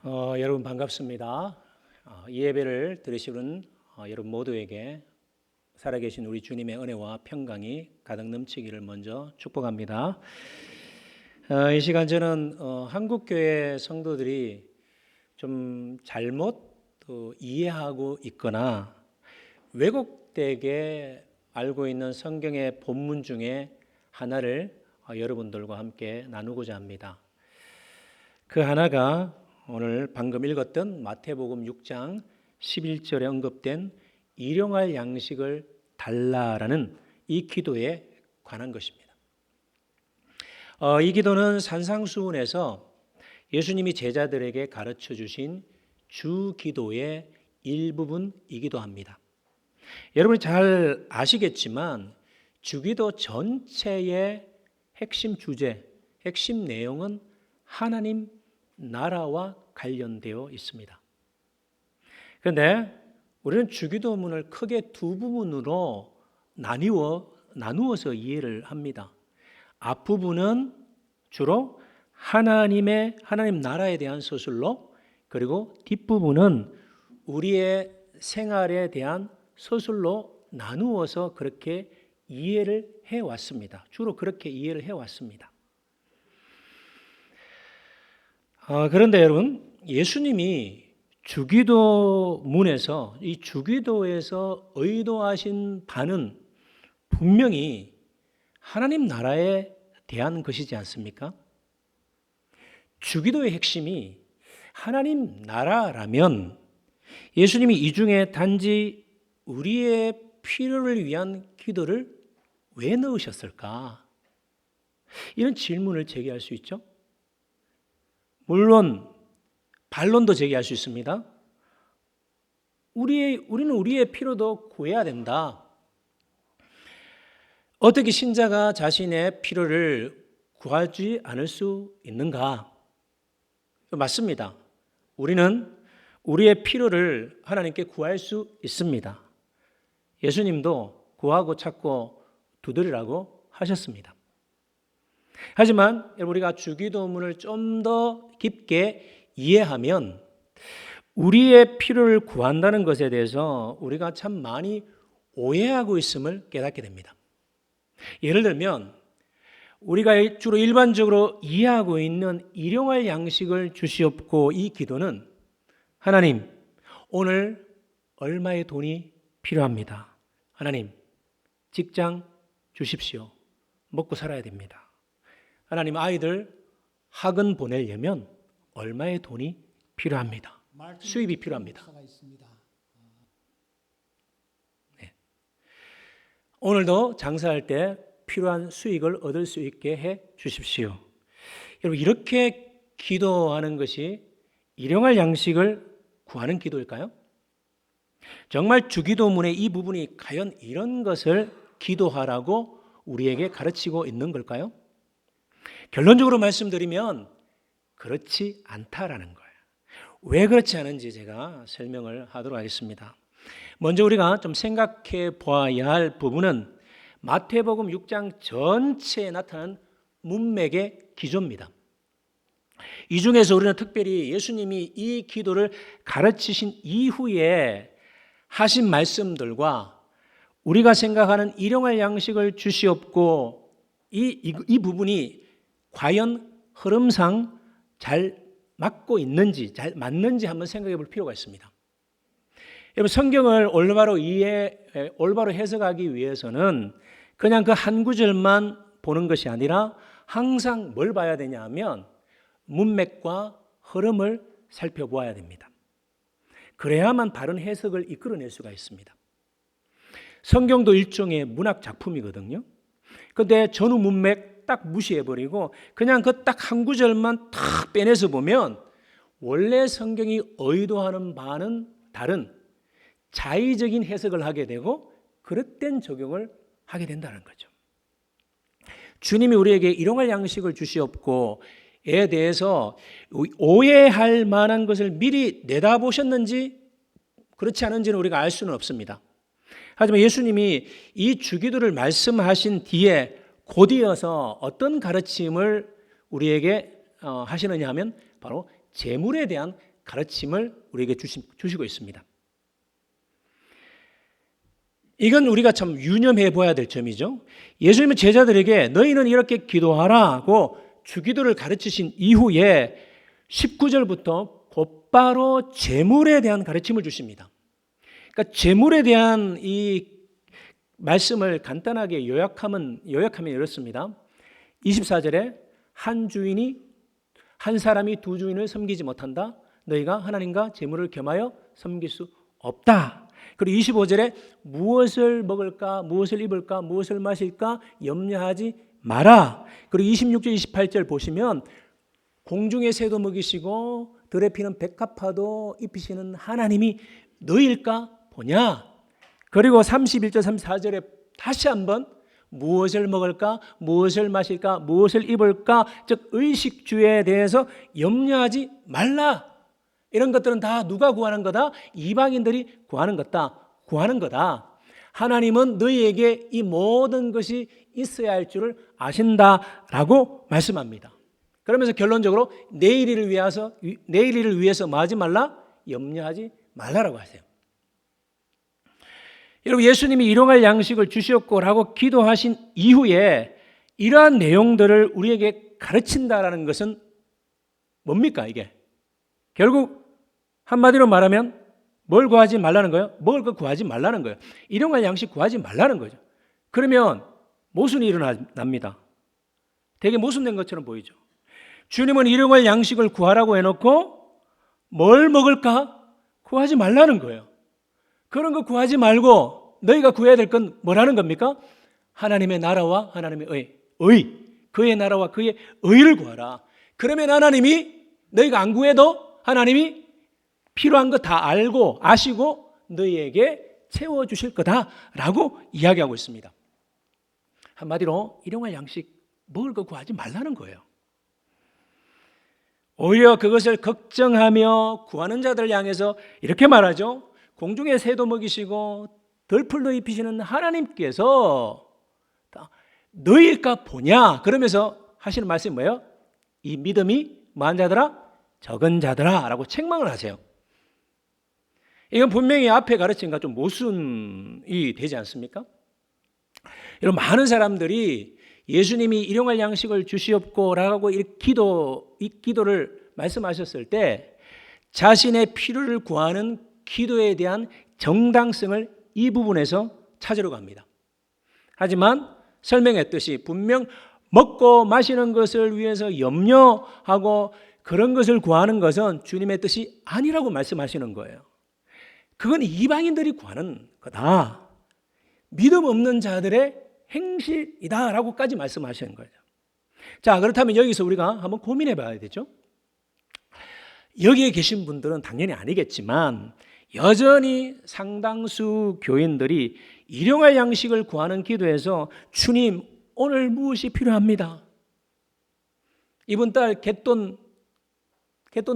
여러분 반갑습니다. 이 예배를 들으시는 여러분 모두에게 살아계신 우리 주님의 은혜와 평강이 가득 넘치기를 먼저 축복합니다. 이 시간 저는 한국교회 성도들이 좀 잘못 이해하고 있거나 왜곡되게 알고 있는 성경의 본문 중에 하나를 여러분들과 함께 나누고자 합니다. 그 하나가 오늘 방금 읽었던 마태복음 6장 11절에 언급된 일용할 양식을 달라라는 이 기도에 관한 것입니다. 이 기도는 산상수훈에서 예수님이 제자들에게 가르쳐 주신 주기도의 일부분이기도 합니다. 여러분이 잘 아시겠지만 주기도 전체의 핵심 주제, 핵심 내용은 하나님 나라와 관련되어 있습니다. 그런데 우리는 주기도문을 크게 두 부분으로 나누어서 이해를 합니다. 앞부분은 주로 하나님 나라에 대한 서술로, 그리고 뒷부분은 우리의 생활에 대한 서술로 나누어서 그렇게 이해를 해왔습니다. 주로 그렇게 이해를 해왔습니다. 그런데 여러분, 예수님이 주기도문에서 이 주기도에서 의도하신 바는 분명히 하나님 나라에 대한 것이지 않습니까? 주기도의 핵심이 하나님 나라라면 예수님이 이 중에 단지 우리의 필요를 위한 기도를 왜 넣으셨을까? 이런 질문을 제기할 수 있죠. 물론 반론도 제기할 수 있습니다. 우리는 우리의 필요도 구해야 된다. 어떻게 신자가 자신의 필요를 구하지 않을 수 있는가? 맞습니다. 우리는 우리의 필요를 하나님께 구할 수 있습니다. 예수님도 구하고 찾고 두드리라고 하셨습니다. 하지만 우리가 주기도문을 좀 더 깊게 이해하면 우리의 필요를 구한다는 것에 대해서 우리가 참 많이 오해하고 있음을 깨닫게 됩니다. 예를 들면 우리가 주로 일반적으로 이해하고 있는 일용할 양식을 주시옵고, 이 기도는 하나님, 오늘 얼마의 돈이 필요합니다. 하나님, 직장 주십시오. 먹고 살아야 됩니다. 하나님, 아이들 학원 보내려면 얼마의 돈이 필요합니다. 수입이 필요합니다. 네. 오늘도 장사할 때 필요한 수익을 얻을 수 있게 해 주십시오. 여러분, 이렇게 기도하는 것이 일용할 양식을 구하는 기도일까요? 정말 주기도문의 이 부분이 과연 이런 것을 기도하라고 우리에게 가르치고 있는 걸까요? 결론적으로 말씀드리면 그렇지 않다라는 거예요. 왜 그렇지 않은지 제가 설명을 하도록 하겠습니다. 먼저 우리가 좀 생각해 보아야 할 부분은 마태복음 6장 전체에 나타난 문맥의 기조입니다. 이 중에서 우리는 특별히 예수님이 이 기도를 가르치신 이후에 하신 말씀들과 우리가 생각하는 일용할 양식을 주시옵고, 이 부분이 과연 흐름상 잘 맞고 있는지, 잘 맞는지 한번 생각해 볼 필요가 있습니다. 여러분, 성경을 올바로 해석하기 위해서는 그냥 그 한 구절만 보는 것이 아니라 항상 뭘 봐야 되냐 하면 문맥과 흐름을 살펴보아야 됩니다. 그래야만 바른 해석을 이끌어낼 수가 있습니다. 성경도 일종의 문학 작품이거든요. 그런데 전후 문맥 딱 무시해버리고 그냥 그 딱 한 구절만 탁 빼내서 보면 원래 성경이 의도하는 바는 다른 자의적인 해석을 하게 되고 그릇된 적용을 하게 된다는 거죠. 주님이 우리에게 일용할 양식을 주시옵고에 대해서 오해할 만한 것을 미리 내다보셨는지 그렇지 않은지는 우리가 알 수는 없습니다. 하지만 예수님이 이 주기도를 말씀하신 뒤에 곧이어서 어떤 가르침을 우리에게 하시느냐 하면 바로 재물에 대한 가르침을 우리에게 주시고 있습니다. 이건 우리가 참 유념해 보아야 될 점이죠. 예수님은 제자들에게 너희는 이렇게 기도하라고 주기도를 가르치신 이후에 19절부터 곧바로 재물에 대한 가르침을 주십니다. 그러니까 재물에 대한 이 말씀을 간단하게 요약하면 이렇습니다. 24절에 한 사람이 두 주인을 섬기지 못한다. 너희가 하나님과 재물을 겸하여 섬길 수 없다. 그리고 25절에 무엇을 먹을까, 무엇을 입을까, 무엇을 마실까 염려하지 마라. 그리고 26절, 28절 보시면 공중의 새도 먹이시고 들에 피는 백합화도 입히시는 하나님이 너희일까 보냐. 그리고 31절, 34절에 다시 한번 무엇을 먹을까, 무엇을 마실까, 무엇을 입을까, 즉 의식주에 대해서 염려하지 말라. 이런 것들은 다 누가 구하는 거다? 이방인들이 구하는 거다. 하나님은 너희에게 이 모든 것이 있어야 할 줄을 아신다라고 말씀합니다. 그러면서 결론적으로 내일 일을 위해서 뭐 하지 말라? 염려하지 말라라고 하세요. 여러분, 예수님이 일용할 양식을 주시옵고라고 기도하신 이후에 이러한 내용들을 우리에게 가르친다라는 것은 뭡니까 이게? 결국 한마디로 말하면 뭘 구하지 말라는 거예요? 먹을 거 구하지 말라는 거예요. 일용할 양식 구하지 말라는 거죠. 그러면 모순이 일어납니다. 되게 모순된 것처럼 보이죠. 주님은 일용할 양식을 구하라고 해놓고 뭘 먹을까? 구하지 말라는 거예요. 그런 거 구하지 말고 너희가 구해야 될 건 뭐라는 겁니까? 하나님의 나라와 하나님의 그의 나라와 그의 의를 구하라. 그러면 하나님이 너희가 안 구해도 하나님이 필요한 거 다 알고 아시고 너희에게 채워주실 거다라고 이야기하고 있습니다. 한마디로 일용할 양식 먹을 거 구하지 말라는 거예요. 오히려 그것을 걱정하며 구하는 자들을 향해서 이렇게 말하죠. 공중의 새도 먹이시고 덜풀도 입히시는 하나님께서 너희일까 보냐. 그러면서 하시는 말씀이 뭐예요? 이 믿음이 뭐한 자들아? 적은 자들아 라고 책망을 하세요. 이건 분명히 앞에 가르침과 좀 모순이 되지 않습니까? 여러분, 많은 사람들이 예수님이 일용할 양식을 주시옵고라고 이 기도를 말씀하셨을 때 자신의 필요를 구하는 기도에 대한 정당성을 이 부분에서 찾으려고 합니다. 하지만 설명했듯이 분명 먹고 마시는 것을 위해서 염려하고 그런 것을 구하는 것은 주님의 뜻이 아니라고 말씀하시는 거예요. 그건 이방인들이 구하는 거다. 믿음 없는 자들의 행실이다라고까지 말씀하시는 거예요. 자, 그렇다면 여기서 우리가 한번 고민해 봐야 되죠. 여기에 계신 분들은 당연히 아니겠지만 여전히 상당수 교인들이 일용할 양식을 구하는 기도에서 주님, 오늘 무엇이 필요합니다. 이번 달 갯돈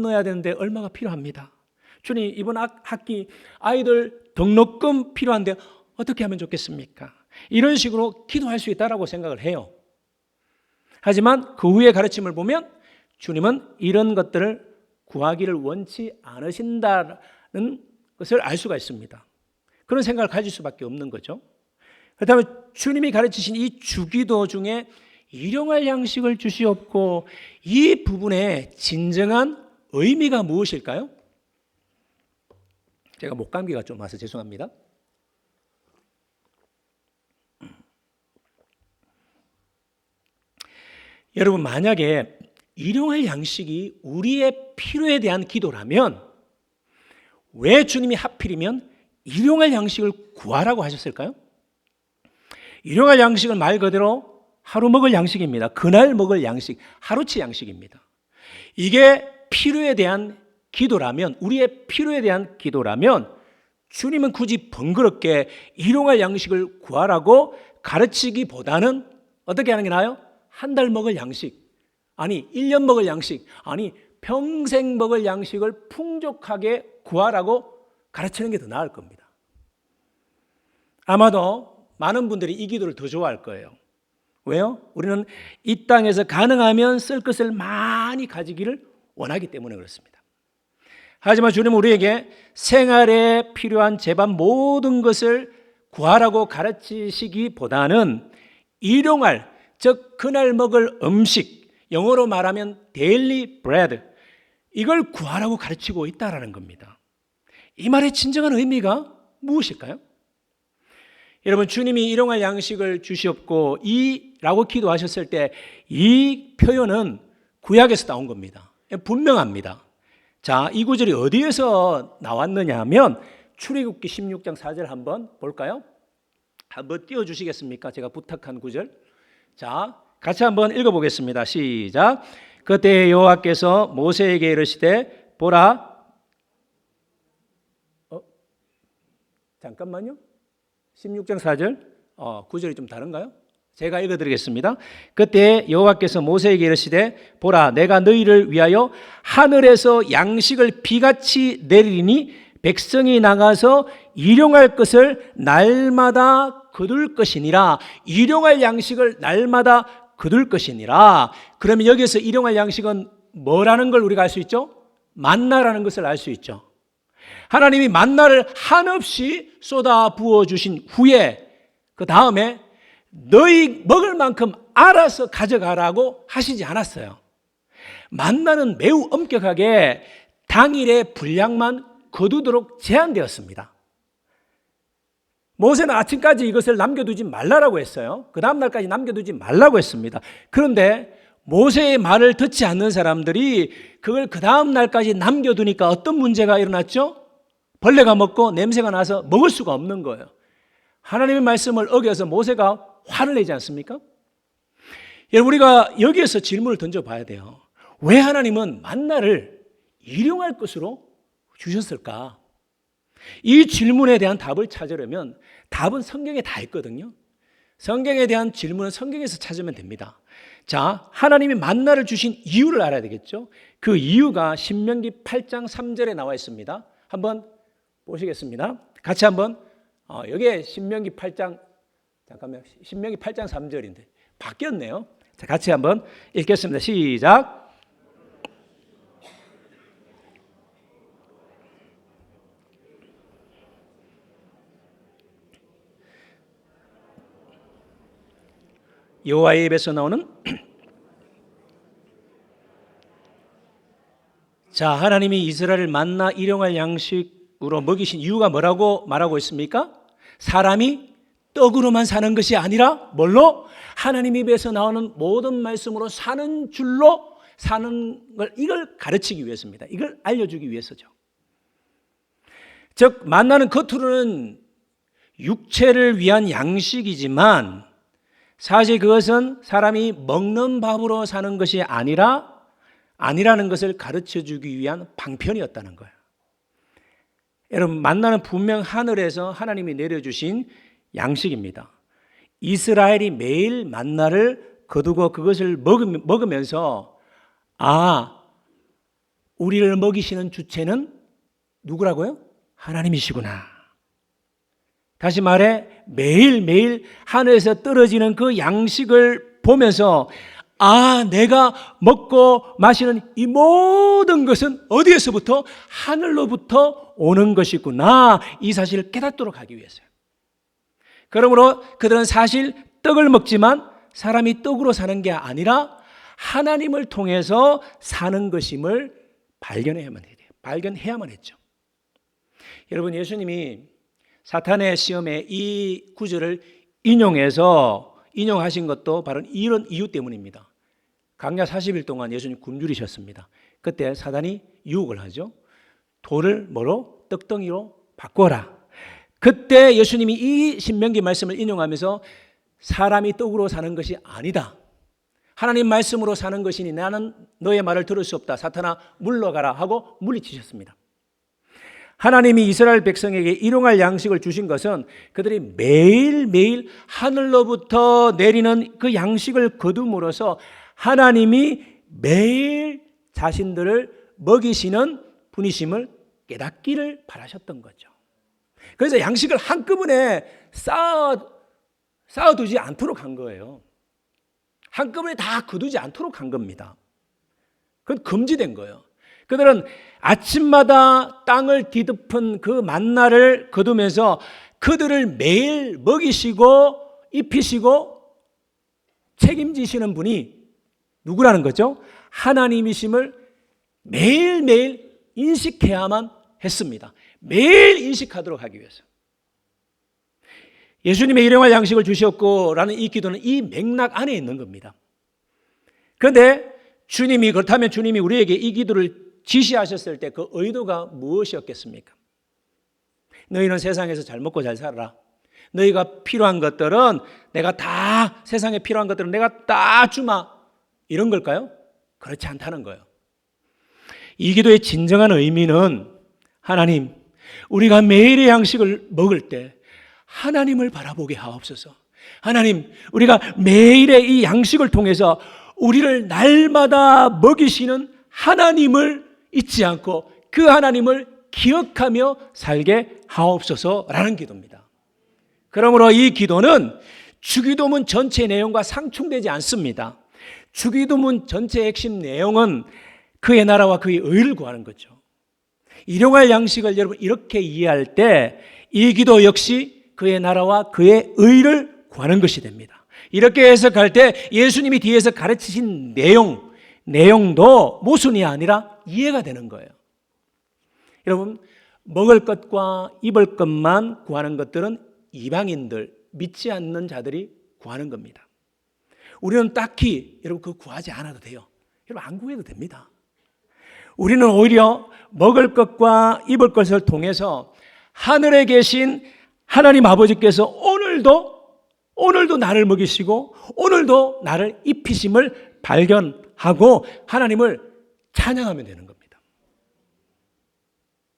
넣어야 되는데 얼마가 필요합니다. 주님, 이번 학기 아이들 등록금 필요한데 어떻게 하면 좋겠습니까? 이런 식으로 기도할 수 있다라고 생각을 해요. 하지만 그 후의 가르침을 보면 주님은 이런 것들을 구하기를 원치 않으신다는 것을 알 수가 있습니다. 그런 생각을 가질 수밖에 없는 거죠. 그렇다면 주님이 가르치신 이 주기도 중에 일용할 양식을 주시옵고 이 부분의 진정한 의미가 무엇일까요? 제가 목감기가 좀 와서 죄송합니다. 여러분, 만약에 일용할 양식이 우리의 필요에 대한 기도라면 왜 주님이 하필이면 일용할 양식을 구하라고 하셨을까요? 일용할 양식은 말 그대로 하루 먹을 양식입니다. 그날 먹을 양식, 하루치 양식입니다. 이게 필요에 대한 기도라면, 우리의 필요에 대한 기도라면 주님은 굳이 번거롭게 일용할 양식을 구하라고 가르치기보다는 어떻게 하는 게 나아요? 한 달 먹을 양식, 아니 1년 먹을 양식, 아니 평생 먹을 양식을 풍족하게 구하라고 가르치는 게 더 나을 겁니다. 아마도 많은 분들이 이 기도를 더 좋아할 거예요. 왜요? 우리는 이 땅에서 가능하면 쓸 것을 많이 가지기를 원하기 때문에 그렇습니다. 하지만 주님은 우리에게 생활에 필요한 제반 모든 것을 구하라고 가르치시기보다는 일용할, 즉 그날 먹을 음식, 영어로 말하면 daily bread, 이걸 구하라고 가르치고 있다는 겁니다. 이 말의 진정한 의미가 무엇일까요? 여러분, 주님이 일용할 양식을 주시옵고 라고 기도하셨을 때 이 표현은 구약에서 나온 겁니다. 분명합니다. 자, 이 구절이 어디에서 나왔느냐 하면 출애굽기 16장 4절 한번 볼까요? 한번 띄워주시겠습니까? 제가 부탁한 구절. 자, 같이 한번 읽어보겠습니다. 시작. 그때 여호와께서 모세에게 이르시되 보라. 잠깐만요. 16장 4절. 구절이 좀 다른가요? 제가 읽어드리겠습니다. 그때 여호와께서 모세에게 이르시되 보라, 내가 너희를 위하여 하늘에서 양식을 비같이 내리니 백성이 나가서 일용할 것을 날마다 거둘 것이니라. 일용할 양식을 날마다 거둘 것이니라. 그러면 여기서 일용할 양식은 뭐라는 걸 우리가 알 수 있죠? 만나라는 것을 알 수 있죠. 하나님이 만나를 한없이 쏟아 부어 주신 후에 그 다음에 너희 먹을 만큼 알아서 가져가라고 하시지 않았어요. 만나는 매우 엄격하게 당일의 분량만 거두도록 제한되었습니다. 모세는 아침까지 이것을 남겨두지 말라고 했어요. 그 다음 날까지 남겨두지 말라고 했습니다. 그런데 모세의 말을 듣지 않는 사람들이 그걸 그 다음 날까지 남겨두니까 어떤 문제가 일어났죠? 벌레가 먹고 냄새가 나서 먹을 수가 없는 거예요. 하나님의 말씀을 어겨서 모세가 화를 내지 않습니까? 여러분, 우리가 여기에서 질문을 던져봐야 돼요. 왜 하나님은 만나를 일용할 것으로 주셨을까? 이 질문에 대한 답을 찾으려면 답은 성경에 다 있거든요. 성경에 대한 질문은 성경에서 찾으면 됩니다. 자, 하나님이 만나를 주신 이유를 알아야 되겠죠. 그 이유가 신명기 8장 3절에 나와 있습니다. 한번 보시겠습니다. 같이 한번 여기에 신명기 8장 잠깐만요. 신명기 8장 3절인데 바뀌었네요. 자, 같이 한번 읽겠습니다. 시작. 여호와의 입에서 나오는 자, 하나님이 이스라엘을 만나 일용할 양식으로 먹이신 이유가 뭐라고 말하고 있습니까? 사람이 떡으로만 사는 것이 아니라 뭘로? 하나님 입에서 나오는 모든 말씀으로 사는 줄로 사는 걸, 이걸 가르치기 위해서입니다. 이걸 알려주기 위해서죠. 즉 만나는 겉으로는 육체를 위한 양식이지만 사실 그것은 사람이 먹는 밥으로 사는 것이 아니라는 것을 가르쳐주기 위한 방편이었다는 거예요. 여러분, 만나는 분명 하늘에서 하나님이 내려주신 양식입니다. 이스라엘이 매일 만나를 거두고 그것을 먹으면서 우리를 먹이시는 주체는 누구라고요? 하나님이시구나. 다시 말해 매일매일 하늘에서 떨어지는 그 양식을 보면서 내가 먹고 마시는 이 모든 것은 어디에서부터? 하늘로부터 오는 것이구나. 이 사실을 깨닫도록 하기 위해서요. 그러므로 그들은 사실 떡을 먹지만 사람이 떡으로 사는 게 아니라 하나님을 통해서 사는 것임을 발견해야만 했죠. 여러분, 예수님이 사탄의 시험에 이 구절을 인용하신 것도 바로 이런 이유 때문입니다. 광야 40일 동안 예수님 굶주리셨습니다. 그때 사단이 유혹을 하죠. 돌을 뭐로? 떡덩이로 바꿔라. 그때 예수님이 이 신명기 말씀을 인용하면서 사람이 떡으로 사는 것이 아니다. 하나님 말씀으로 사는 것이니 나는 너의 말을 들을 수 없다. 사탄아 물러가라 하고 물리치셨습니다. 하나님이 이스라엘 백성에게 일용할 양식을 주신 것은 그들이 매일매일 하늘로부터 내리는 그 양식을 거둠으로써 하나님이 매일 자신들을 먹이시는 분이심을 깨닫기를 바라셨던 거죠. 그래서 양식을 한꺼번에 쌓아두지 않도록 한 거예요. 한꺼번에 다 거두지 않도록 한 겁니다. 그건 금지된 거예요. 그들은 아침마다 땅을 뒤덮은 그 만나를 거두면서 그들을 매일 먹이시고 입히시고 책임지시는 분이 누구라는 거죠? 하나님이심을 매일매일 인식해야만 했습니다. 매일 인식하도록 하기 위해서. 예수님의 일용할 양식을 주셨고라는 이 기도는 이 맥락 안에 있는 겁니다. 그런데 주님이, 그렇다면 주님이 우리에게 이 기도를 지시하셨을 때 그 의도가 무엇이었겠습니까? 너희는 세상에서 잘 먹고 잘 살아라. 너희가 필요한 것들은 내가 다, 세상에 필요한 것들은 내가 다 주마. 이런 걸까요? 그렇지 않다는 거예요. 이 기도의 진정한 의미는 하나님, 우리가 매일의 양식을 먹을 때 하나님을 바라보게 하옵소서. 하나님, 우리가 매일의 이 양식을 통해서 우리를 날마다 먹이시는 하나님을 잊지 않고 그 하나님을 기억하며 살게 하옵소서라는 기도입니다. 그러므로 이 기도는 주기도문 전체 내용과 상충되지 않습니다. 주기도문 전체의 핵심 내용은 그의 나라와 그의 의를 구하는 거죠. 일용할 양식을 여러분 이렇게 이해할 때 이 기도 역시 그의 나라와 그의 의를 구하는 것이 됩니다. 이렇게 해석할 때 예수님이 뒤에서 가르치신 내용도 모순이 아니라 이해가 되는 거예요. 여러분, 먹을 것과 입을 것만 구하는 것들은 이방인들, 믿지 않는 자들이 구하는 겁니다. 우리는 딱히 여러분 그거 구하지 않아도 돼요. 여러분 안 구해도 됩니다. 우리는 오히려 먹을 것과 입을 것을 통해서 하늘에 계신 하나님 아버지께서 오늘도 나를 먹이시고 오늘도 나를 입히심을 발견하고 하나님을 찬양하면 되는 겁니다.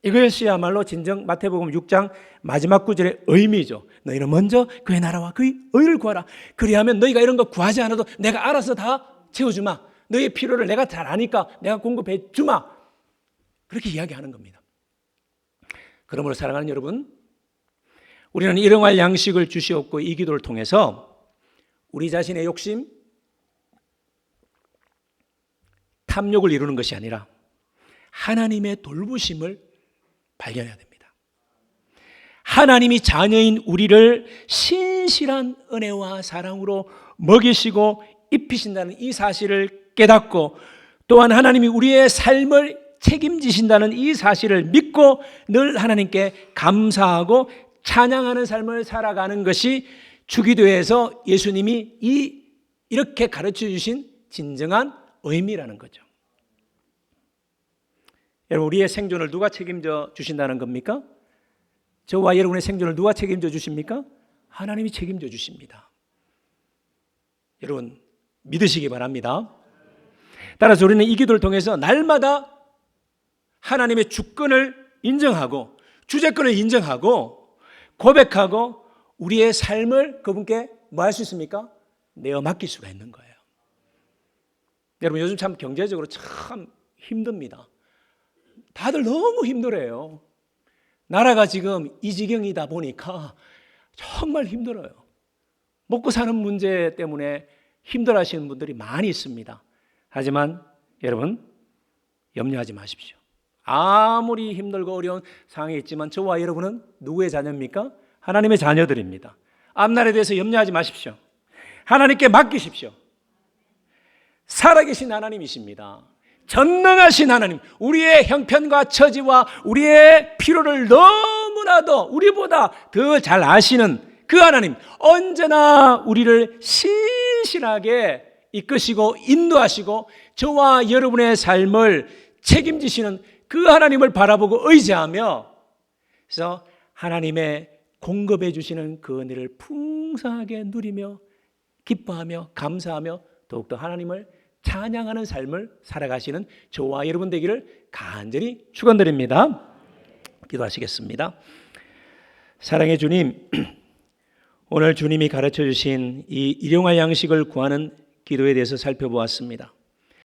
이것이야말로 진정 마태복음 6장 마지막 구절의 의미죠. 너희는 먼저 그의 나라와 그의 의를 구하라. 그리하면 너희가 이런 거 구하지 않아도 내가 알아서 다 채워주마. 너희의 필요를 내가 잘 아니까 내가 공급해 주마. 그렇게 이야기하는 겁니다. 그러므로 사랑하는 여러분, 우리는 일용할 양식을 주시옵고 이 기도를 통해서 우리 자신의 욕심, 탐욕을 이루는 것이 아니라 하나님의 돌보심을 발견해야 됩니다. 하나님이 자녀인 우리를 신실한 은혜와 사랑으로 먹이시고 입히신다는 이 사실을 깨닫고 또한 하나님이 우리의 삶을 책임지신다는 이 사실을 믿고 늘 하나님께 감사하고 찬양하는 삶을 살아가는 것이 주기도에서 예수님이 이렇게 가르쳐 주신 진정한 의미라는 거죠. 여러분, 우리의 생존을 누가 책임져 주신다는 겁니까? 저와 여러분의 생존을 누가 책임져 주십니까? 하나님이 책임져 주십니다. 여러분 믿으시기 바랍니다. 따라서 우리는 이 기도를 통해서 날마다 하나님의 주권을 인정하고 주재권을 인정하고 고백하고 우리의 삶을 그분께 뭐 할 수 있습니까? 내어 맡길 수가 있는 거예요. 여러분 요즘 참 경제적으로 참 힘듭니다. 다들 너무 힘들어요. 나라가 지금 이 지경이다 보니까 정말 힘들어요. 먹고 사는 문제 때문에 힘들어하시는 분들이 많이 있습니다. 하지만 여러분 염려하지 마십시오. 아무리 힘들고 어려운 상황이 있지만 저와 여러분은 누구의 자녀입니까? 하나님의 자녀들입니다. 앞날에 대해서 염려하지 마십시오. 하나님께 맡기십시오. 살아계신 하나님이십니다. 전능하신 하나님, 우리의 형편과 처지와 우리의 필요를 너무나도 우리보다 더 잘 아시는 그 하나님, 언제나 우리를 신실하게 이끄시고 인도하시고 저와 여러분의 삶을 책임지시는 그 하나님을 바라보고 의지하며 그래서 하나님의 공급해 주시는 그 은혜를 풍성하게 누리며 기뻐하며 감사하며 더욱더 하나님을 찬양하는 삶을 살아가시는 저와 여러분 되기를 간절히 축원드립니다. 기도하시겠습니다. 사랑의 주님, 오늘 주님이 가르쳐 주신 이 일용할 양식을 구하는 기도에 대해서 살펴보았습니다.